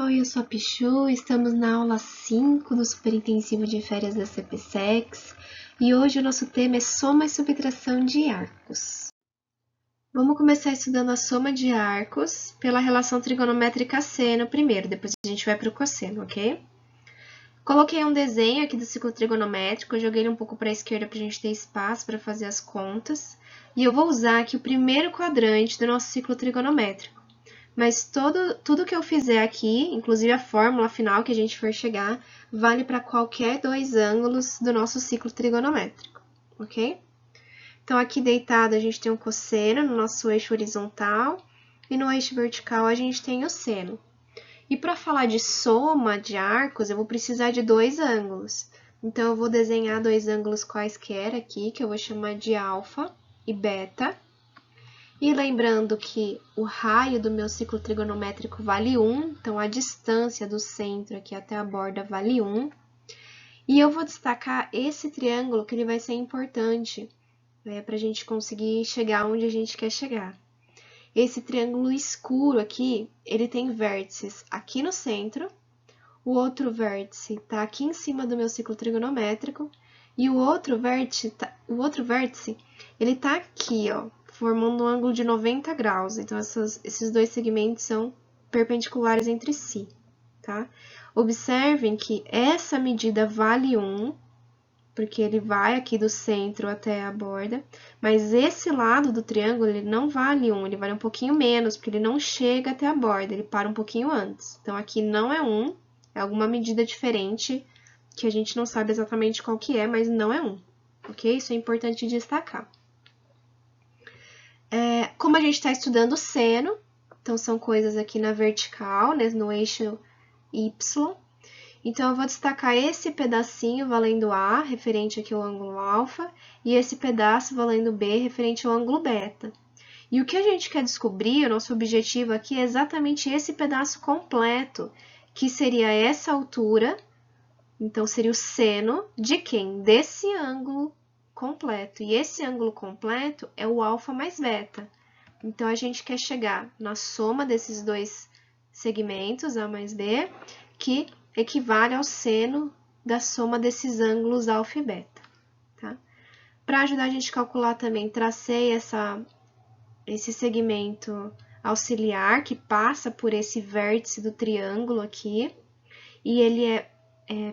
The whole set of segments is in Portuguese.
Oi, eu sou a Pichu, estamos na aula 5 do Super Intensivo de Férias da CPSEX e hoje o nosso tema é soma e subtração de arcos. Vamos começar estudando a soma de arcos pela relação trigonométrica seno primeiro, depois a gente vai para o cosseno, ok? Coloquei um desenho aqui do ciclo trigonométrico, joguei ele um pouco para a esquerda para a gente ter espaço para fazer as contas, e eu vou usar aqui o primeiro quadrante do nosso ciclo trigonométrico. Mas tudo que eu fizer aqui, inclusive a fórmula final que a gente for chegar, vale para qualquer dois ângulos do nosso ciclo trigonométrico, ok? Então, aqui deitado a gente tem um cosseno no nosso eixo horizontal e no eixo vertical a gente tem o seno. E para falar de soma de arcos, eu vou precisar de dois ângulos. Então, eu vou desenhar dois ângulos quaisquer aqui, que eu vou chamar de alfa e beta. E lembrando que o raio do meu ciclo trigonométrico vale 1, então a distância do centro aqui até a borda vale 1. E eu vou destacar esse triângulo que ele vai ser importante para a gente conseguir chegar onde a gente quer chegar. Esse triângulo escuro aqui, ele tem vértices aqui no centro, o outro vértice está aqui em cima do meu ciclo trigonométrico, e o outro vértice ele está aqui, ó, formando um ângulo de 90 graus. Então, esses dois segmentos são perpendiculares entre si, tá? Observem que essa medida vale 1, porque ele vai aqui do centro até a borda, mas esse lado do triângulo, ele não vale 1, ele vale um pouquinho menos, porque ele não chega até a borda, ele para um pouquinho antes. Então, aqui não é 1, é alguma medida diferente, que a gente não sabe exatamente qual que é, mas não é 1, ok? Isso é importante destacar. Como a gente está estudando seno, então são coisas aqui na vertical, né, no eixo Y. Então, eu vou destacar esse pedacinho valendo A, referente aqui ao ângulo alfa, e esse pedaço valendo B, referente ao ângulo beta. E o que a gente quer descobrir, o nosso objetivo aqui é exatamente esse pedaço completo, que seria essa altura, então seria o seno de quem? Desse ângulo completo. E esse ângulo completo é o alfa mais beta. Então, a gente quer chegar na soma desses dois segmentos, A mais B, que equivale ao seno da soma desses ângulos alfa e beta. Tá? Para ajudar a gente a calcular também, tracei esse segmento auxiliar que passa por esse vértice do triângulo aqui, e ele é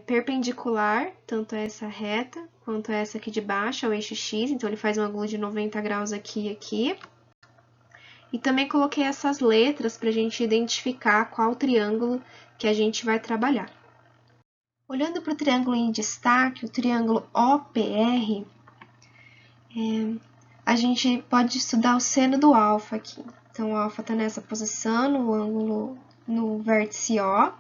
perpendicular tanto a essa reta quanto a essa aqui de baixo, ao eixo X, então ele faz um ângulo de 90 graus aqui e aqui. E também coloquei essas letras para a gente identificar qual triângulo que a gente vai trabalhar. Olhando para o triângulo em destaque, o triângulo OPR, a gente pode estudar o seno do alfa aqui. Então, o alfa está nessa posição, no ângulo no vértice O,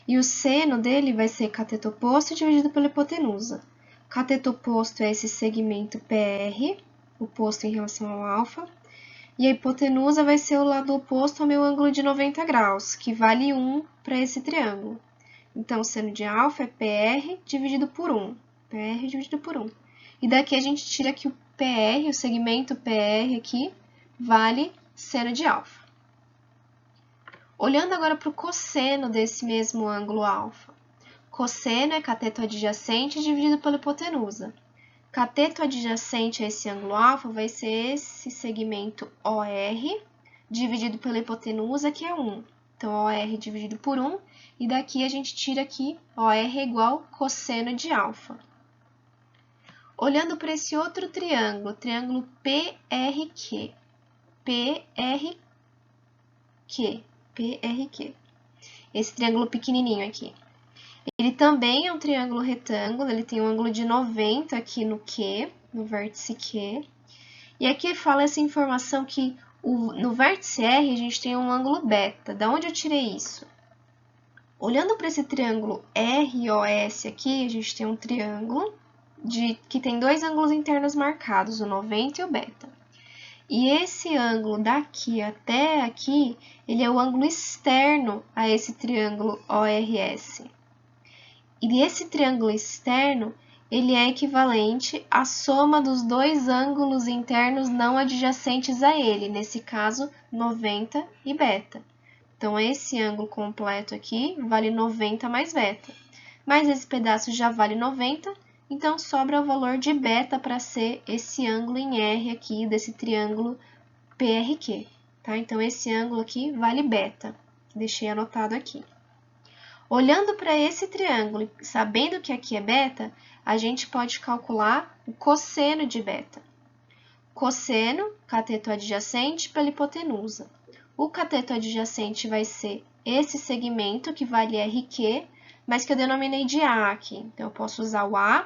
e o seno dele vai ser cateto oposto dividido pela hipotenusa. Cateto oposto é esse segmento PR, oposto em relação ao alfa, e a hipotenusa vai ser o lado oposto ao meu ângulo de 90 graus, que vale 1 para esse triângulo. Então, o seno de alfa é PR dividido por 1. PR dividido por 1. E daqui a gente tira que o PR, o segmento PR aqui, vale seno de alfa. Olhando agora para o cosseno desse mesmo ângulo alfa. Cosseno é cateto adjacente dividido pela hipotenusa. Cateto adjacente a esse ângulo alfa vai ser esse segmento OR dividido pela hipotenusa, que é 1. Então, OR dividido por 1, e daqui a gente tira aqui OR é igual cosseno de alfa. Olhando para esse outro triângulo, triângulo PRQ. PRQ. Esse triângulo pequenininho aqui. Ele também é um triângulo retângulo, ele tem um ângulo de 90 aqui no Q, no vértice Q. E aqui fala essa informação que no vértice R a gente tem um ângulo beta. Da onde eu tirei isso? Olhando para esse triângulo ROS aqui, a gente tem um triângulo que tem dois ângulos internos marcados, o 90 e o beta. E esse ângulo daqui até aqui, ele é o ângulo externo a esse triângulo ORS. E esse triângulo externo, ele é equivalente à soma dos dois ângulos internos não adjacentes a ele, nesse caso, 90 e beta. Então, esse ângulo completo aqui vale 90 mais beta. Mas esse pedaço já vale 90, então sobra o valor de beta para ser esse ângulo em R aqui, desse triângulo PRQ. Tá? Então, esse ângulo aqui vale beta. Deixei anotado aqui. Olhando para esse triângulo, sabendo que aqui é beta, a gente pode calcular o cosseno de beta. Cosseno, cateto adjacente pela hipotenusa. O cateto adjacente vai ser esse segmento que vale RQ, mas que eu denominei de A aqui. Então, eu posso usar o A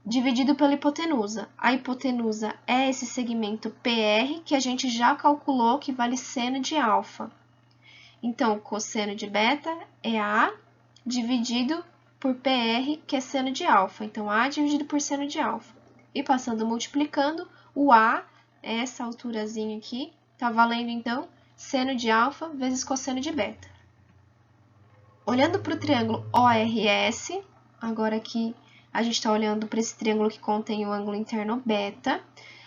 dividido pela hipotenusa. A hipotenusa é esse segmento PR que a gente já calculou que vale seno de alfa. Então, o cosseno de beta é A dividido por PR, que é seno de alfa. Então, A dividido por seno de alfa. E passando multiplicando, o A, essa alturazinha aqui, está valendo, então, seno de alfa vezes cosseno de beta. Olhando para o triângulo ORS, agora aqui a gente está olhando para esse triângulo que contém o ângulo interno beta,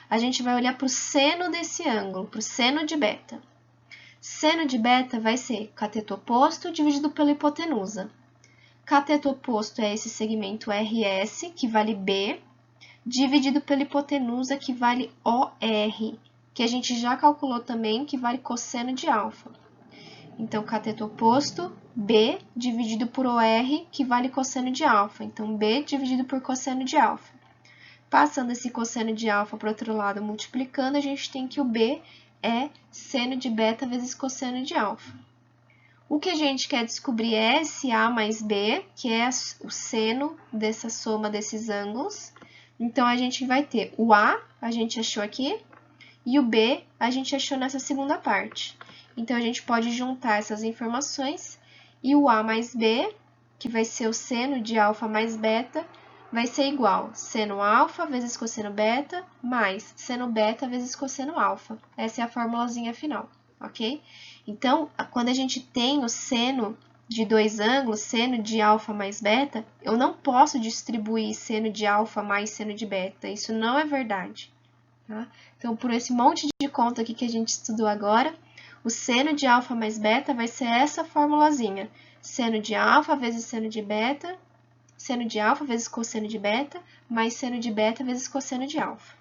a gente vai olhar para o seno desse ângulo, para o seno de beta. Seno de beta vai ser cateto oposto dividido pela hipotenusa. Cateto oposto é esse segmento RS, que vale B, dividido pela hipotenusa, que vale OR, que a gente já calculou também, que vale cosseno de alfa. Então, cateto oposto, B, dividido por OR, que vale cosseno de alfa. Então, B dividido por cosseno de alfa. Passando esse cosseno de alfa para o outro lado, multiplicando, a gente tem que o B é seno de beta vezes cosseno de alfa. O que a gente quer descobrir é esse A mais B, que é o seno dessa soma desses ângulos. Então, a gente vai ter o A, a gente achou aqui, e o B, a gente achou nessa segunda parte. Então, a gente pode juntar essas informações, e o A mais B, que vai ser o seno de alfa mais beta, vai ser igual seno alfa vezes cosseno beta, mais seno beta vezes cosseno alfa. Essa é a formulazinha final, ok? Então, quando a gente tem o seno de dois ângulos, seno de alfa mais beta, eu não posso distribuir seno de alfa mais seno de beta. Isso não é verdade. Tá? Então, por esse monte de conta aqui que a gente estudou agora, o seno de alfa mais beta vai ser essa formulazinha. Seno de alfa vezes seno de beta, seno de alfa vezes cosseno de beta, mais seno de beta vezes cosseno de alfa.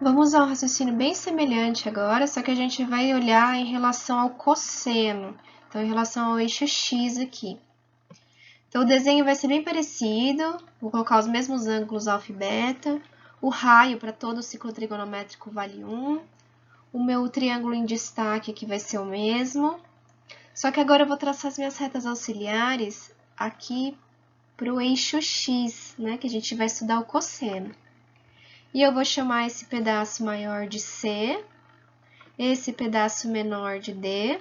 Vamos usar um raciocínio bem semelhante agora, só que a gente vai olhar em relação ao cosseno. Então, em relação ao eixo X aqui. Então, o desenho vai ser bem parecido, vou colocar os mesmos ângulos alfa e beta. O raio para todo o ciclo trigonométrico vale 1. O meu triângulo em destaque aqui vai ser o mesmo. Só que agora eu vou traçar as minhas retas auxiliares aqui para o eixo X, né, que a gente vai estudar o cosseno. E eu vou chamar esse pedaço maior de C, esse pedaço menor de D,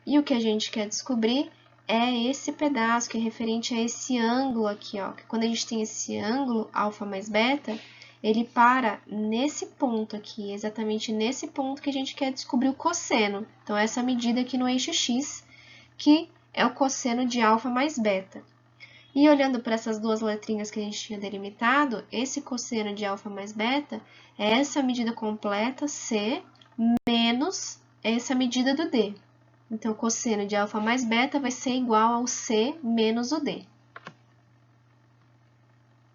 e o que a gente quer descobrir é esse pedaço que é referente a esse ângulo aqui, ó. Que quando a gente tem esse ângulo, alfa mais beta, ele para nesse ponto aqui, exatamente nesse ponto que a gente quer descobrir o cosseno. Então, essa medida aqui no eixo X, que é o cosseno de alfa mais beta. E olhando para essas duas letrinhas que a gente tinha delimitado, esse cosseno de alfa mais beta é essa medida completa, C, menos essa medida do D. Então, o cosseno de alfa mais beta vai ser igual ao C menos o D.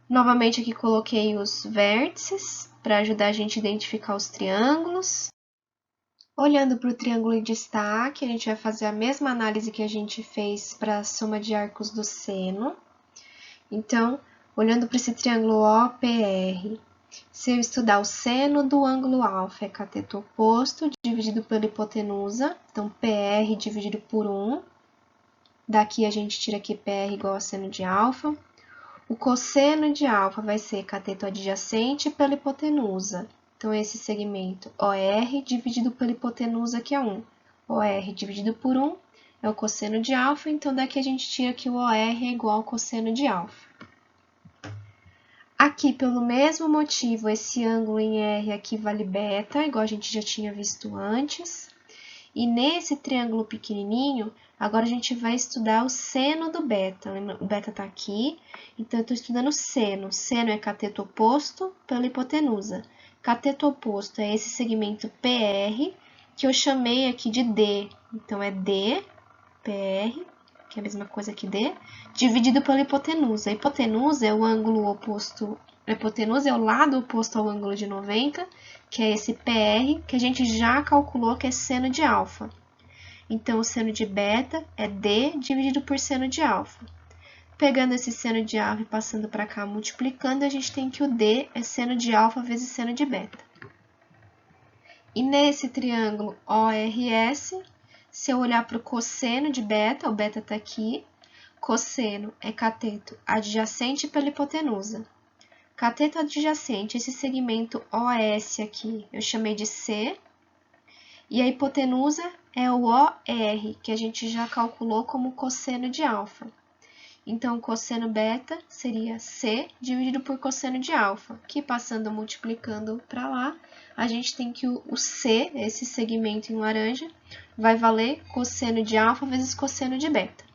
Novamente, aqui coloquei os vértices para ajudar a gente a identificar os triângulos. Olhando para o triângulo em destaque, a gente vai fazer a mesma análise que a gente fez para a soma de arcos do seno. Então, olhando para esse triângulo OPR, se eu estudar o seno do ângulo alfa é cateto oposto dividido pela hipotenusa, então PR dividido por 1. Daqui a gente tira aqui PR igual a seno de alfa. O cosseno de alfa vai ser cateto adjacente pela hipotenusa. Então, esse segmento OR dividido pela hipotenusa, que é 1. OR dividido por 1 é o cosseno de alfa, então daqui a gente tira que o OR é igual ao cosseno de alfa. Aqui, pelo mesmo motivo, esse ângulo em R aqui vale beta, igual a gente já tinha visto antes. E nesse triângulo pequenininho, agora a gente vai estudar o seno do beta. O beta está aqui, então eu estou estudando o seno. Seno é cateto oposto pela hipotenusa. Cateto oposto é esse segmento PR, que eu chamei aqui de D. Então, é D, PR, que é a mesma coisa que D, dividido pela hipotenusa. A hipotenusa é o ângulo oposto, a hipotenusa é o lado oposto ao ângulo de 90, que é esse PR, que a gente já calculou que é seno de alfa. Então, o seno de beta é D dividido por seno de alfa. Pegando esse seno de alfa e passando para cá, multiplicando, a gente tem que o D é seno de alfa vezes seno de beta. E nesse triângulo ORS, se eu olhar para o cosseno de beta, o beta está aqui, cosseno é cateto adjacente pela hipotenusa. Cateto adjacente, esse segmento OS aqui, eu chamei de C, e a hipotenusa é o OR, que a gente já calculou como cosseno de alfa. Então, cosseno beta seria C dividido por cosseno de alfa, que passando multiplicando para lá, a gente tem que o C, esse segmento em laranja, vai valer cosseno de alfa vezes cosseno de beta.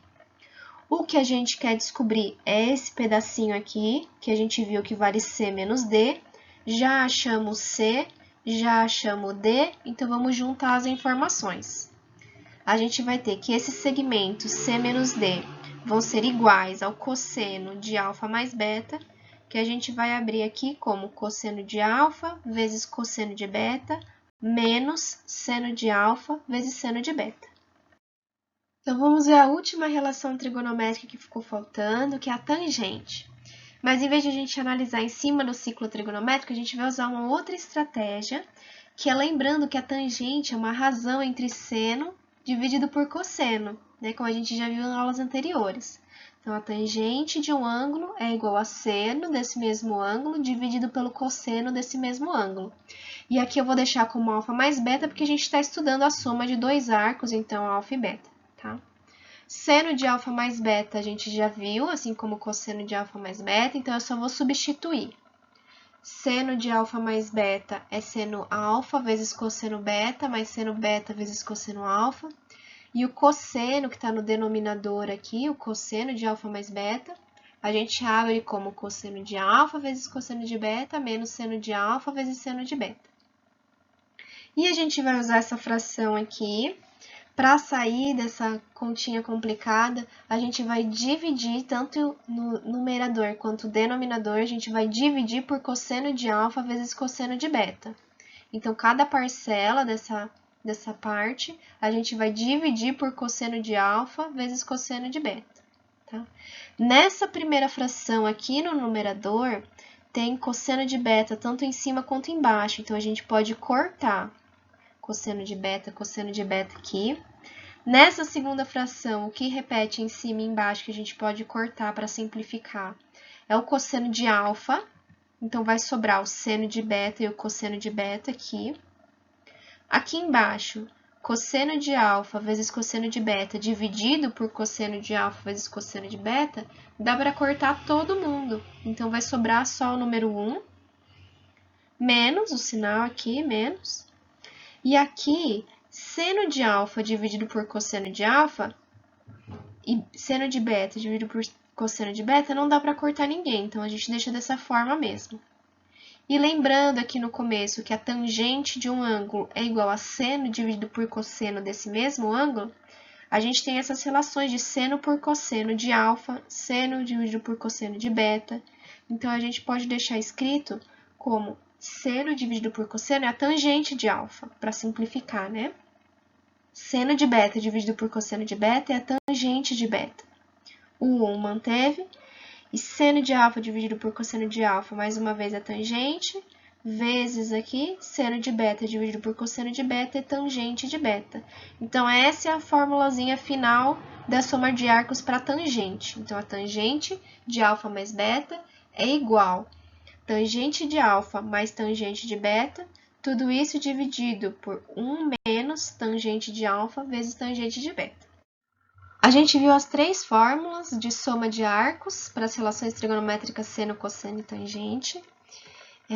O que a gente quer descobrir é esse pedacinho aqui, que a gente viu que vale C menos D. Já achamos C, já achamos D, então vamos juntar as informações. A gente vai ter que esse segmento C menos D vão ser iguais ao cosseno de alfa mais beta, que a gente vai abrir aqui como cosseno de alfa vezes cosseno de beta, menos seno de alfa vezes seno de beta. Então, vamos ver a última relação trigonométrica que ficou faltando, que é a tangente. Mas, em vez de a gente analisar em cima do ciclo trigonométrico, a gente vai usar uma outra estratégia, que é lembrando que a tangente é uma razão entre seno dividido por cosseno, né, como a gente já viu em aulas anteriores. Então, a tangente de um ângulo é igual a seno desse mesmo ângulo dividido pelo cosseno desse mesmo ângulo. E aqui eu vou deixar como alfa mais beta, porque a gente está estudando a soma de dois arcos, então alfa e beta, tá? Seno de alfa mais beta a gente já viu, assim como cosseno de alfa mais beta, então eu só vou substituir. Seno de alfa mais beta é seno alfa vezes cosseno beta, mais seno beta vezes cosseno alfa. E o cosseno, que está no denominador aqui, o cosseno de alfa mais beta, a gente abre como cosseno de alfa vezes cosseno de beta, menos seno de alfa vezes seno de beta. E a gente vai usar essa fração aqui. Para sair dessa continha complicada, a gente vai dividir tanto no numerador quanto no denominador, a gente vai dividir por cosseno de alfa vezes cosseno de beta. Então, cada parcela dessa parte, a gente vai dividir por cosseno de alfa vezes cosseno de beta. Tá? Nessa primeira fração aqui no numerador, tem cosseno de beta tanto em cima quanto embaixo, então a gente pode cortar cosseno de beta aqui. Nessa segunda fração, o que repete em cima e embaixo que a gente pode cortar para simplificar é o cosseno de alfa. Então, vai sobrar o seno de beta e o cosseno de beta aqui. Aqui embaixo, cosseno de alfa vezes cosseno de beta dividido por cosseno de alfa vezes cosseno de beta, dá para cortar todo mundo. Então, vai sobrar só o número 1, menos o sinal aqui, menos. E aqui, seno de alfa dividido por cosseno de alfa e seno de beta dividido por cosseno de beta não dá para cortar ninguém, então a gente deixa dessa forma mesmo. E lembrando aqui no começo que a tangente de um ângulo é igual a seno dividido por cosseno desse mesmo ângulo, a gente tem essas relações de seno por cosseno de alfa, seno dividido por cosseno de beta. Então, a gente pode deixar escrito como seno dividido por cosseno é a tangente de alfa, para simplificar, né? Seno de beta dividido por cosseno de beta é a tangente de beta. O 1 manteve, e seno de alfa dividido por cosseno de alfa, mais uma vez, é tangente, vezes aqui, seno de beta dividido por cosseno de beta é tangente de beta. Então, essa é a formulazinha final da soma de arcos para tangente. Então, a tangente de alfa mais beta é igual tangente de alfa mais tangente de beta, tudo isso dividido por 1 menos tangente de alfa vezes tangente de beta. A gente viu as três fórmulas de soma de arcos para as relações trigonométricas seno, cosseno e tangente,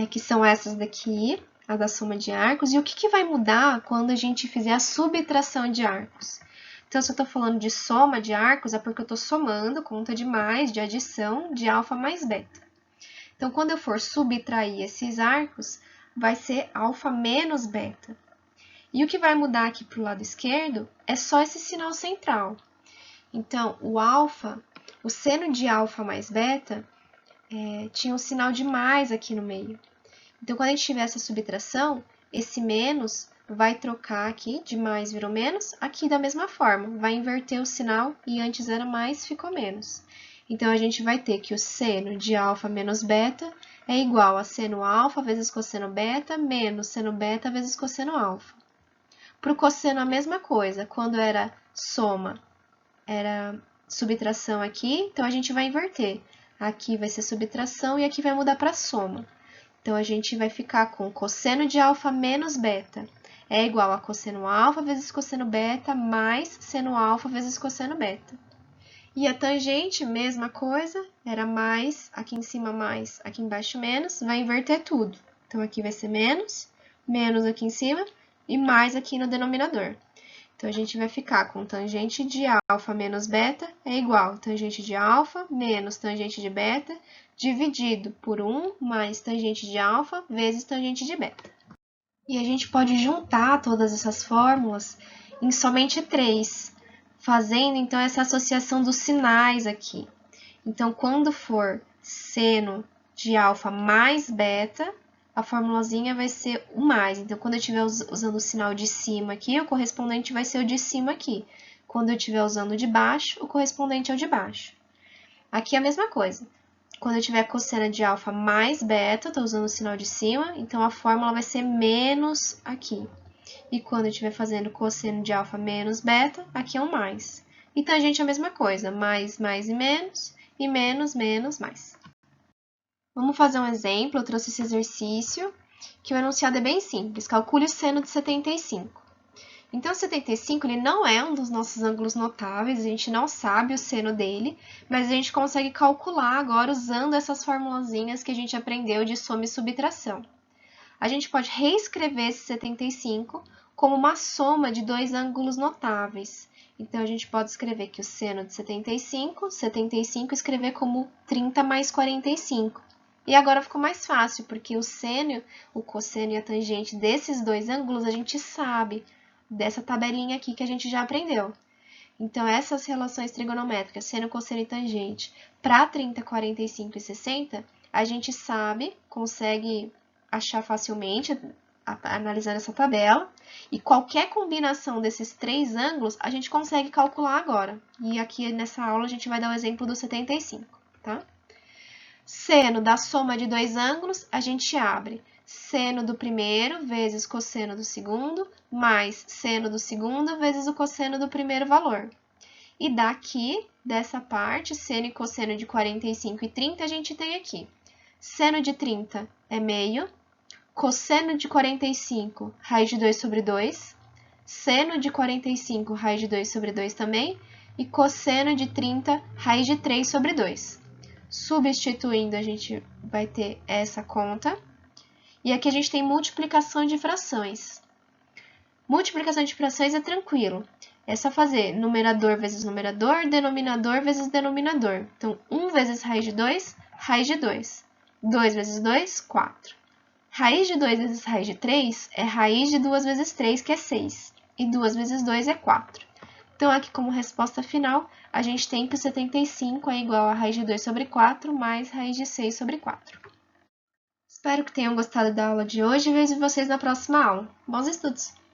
que são essas daqui, a da soma de arcos. E o que vai mudar quando a gente fizer a subtração de arcos? Então, se eu estou falando de soma de arcos, é porque eu estou somando conta de mais, de adição, de alfa mais beta. Então, quando eu for subtrair esses arcos, vai ser alfa menos beta. E o que vai mudar aqui para o lado esquerdo é só esse sinal central. Então, o seno de alfa mais beta, tinha um sinal de mais aqui no meio. Então, quando a gente tiver essa subtração, esse menos vai trocar aqui, de mais virou menos, aqui da mesma forma, vai inverter o sinal e antes era mais, ficou menos. Então, a gente vai ter que o seno de alfa menos beta é igual a seno alfa vezes cosseno beta menos seno beta vezes cosseno alfa. Para o cosseno, a mesma coisa, quando era soma, era subtração aqui, então a gente vai inverter. Aqui vai ser subtração e aqui vai mudar para soma. Então, a gente vai ficar com cosseno de alfa menos beta é igual a cosseno alfa vezes cosseno beta mais seno alfa vezes cosseno beta. E a tangente, mesma coisa, era mais, aqui em cima mais, aqui embaixo menos, vai inverter tudo. Então, aqui vai ser menos aqui em cima e mais aqui no denominador. Então, a gente vai ficar com tangente de alfa menos beta é igual a tangente de alfa menos tangente de beta dividido por 1 mais tangente de alfa vezes tangente de beta. E a gente pode juntar todas essas fórmulas em somente 3, fazendo então essa associação dos sinais aqui. Então, quando for seno de alfa mais beta, a formulazinha vai ser o mais. Então, quando eu estiver usando o sinal de cima aqui, o correspondente vai ser o de cima aqui. Quando eu estiver usando o de baixo, o correspondente é o de baixo. Aqui é a mesma coisa. Quando eu tiver cosseno de alfa mais beta, estou usando o sinal de cima, então a fórmula vai ser menos aqui. E quando eu estiver fazendo cosseno de alfa menos beta, aqui é um mais. E tangente é a mesma coisa, mais e menos, menos, mais. Vamos fazer um exemplo, eu trouxe esse exercício, que o enunciado é bem simples. Calcule o seno de 75. Então, 75 ele não é um dos nossos ângulos notáveis, a gente não sabe o seno dele, mas a gente consegue calcular agora usando essas formulazinhas que a gente aprendeu de soma e subtração. A gente pode reescrever esse 75 como uma soma de dois ângulos notáveis. Então, a gente pode escrever que o seno de 75 escrever como 30 mais 45. E agora ficou mais fácil, porque o seno, o cosseno e a tangente desses dois ângulos a gente sabe, dessa tabelinha aqui que a gente já aprendeu. Então, essas relações trigonométricas, seno, cosseno e tangente, para 30, 45 e 60, a gente sabe, consegue achar facilmente, analisando essa tabela, e qualquer combinação desses três ângulos, a gente consegue calcular agora. E aqui nessa aula a gente vai dar o exemplo do 75, tá? Seno da soma de dois ângulos, a gente abre seno do primeiro vezes cosseno do segundo, mais seno do segundo vezes o cosseno do primeiro valor. E daqui, dessa parte, seno e cosseno de 45 e 30, a gente tem aqui. Seno de 30 é meio, cosseno de 45, raiz de 2 sobre 2, seno de 45, raiz de 2 sobre 2 também, e cosseno de 30, raiz de 3 sobre 2. Substituindo, a gente vai ter essa conta. E aqui a gente tem multiplicação de frações. Multiplicação de frações é tranquilo. É só fazer numerador vezes numerador, denominador vezes denominador. Então, 1 vezes raiz de 2, raiz de 2. 2 vezes 2, 4. Raiz de 2 vezes raiz de 3 é raiz de 2 vezes 3, que é 6. E 2 vezes 2 é 4. Então, aqui como resposta final, a gente tem que o 75 é igual a raiz de 2 sobre 4 mais raiz de 6 sobre 4. Espero que tenham gostado da aula de hoje e vejo vocês na próxima aula. Bons estudos!